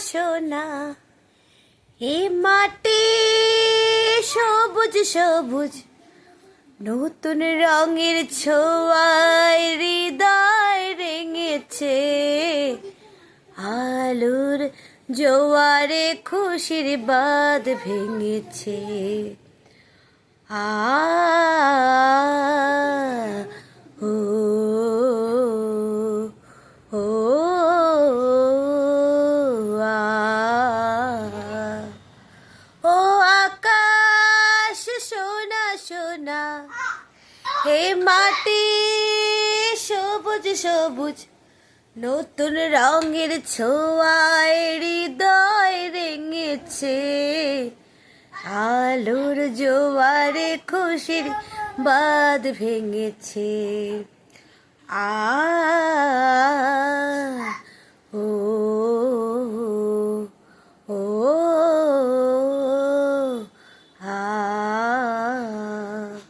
সোনা এ মাটি সবুজ সবুজ নতুন রঙের ছোঁয়ায় হৃদয় রেঙেছে আলোর জোয়ারে খুশির বাঁধ ভেঙেছে আ ও ও আ ও আকাশ সোনা সোনা হে মাটি সবুজ সবুজ নতুন রঙের ছোঁয়ায় হৃদয় রেঙেছে আলোর জোয়ারে খুশির বাঁধ ভেঙেছে আ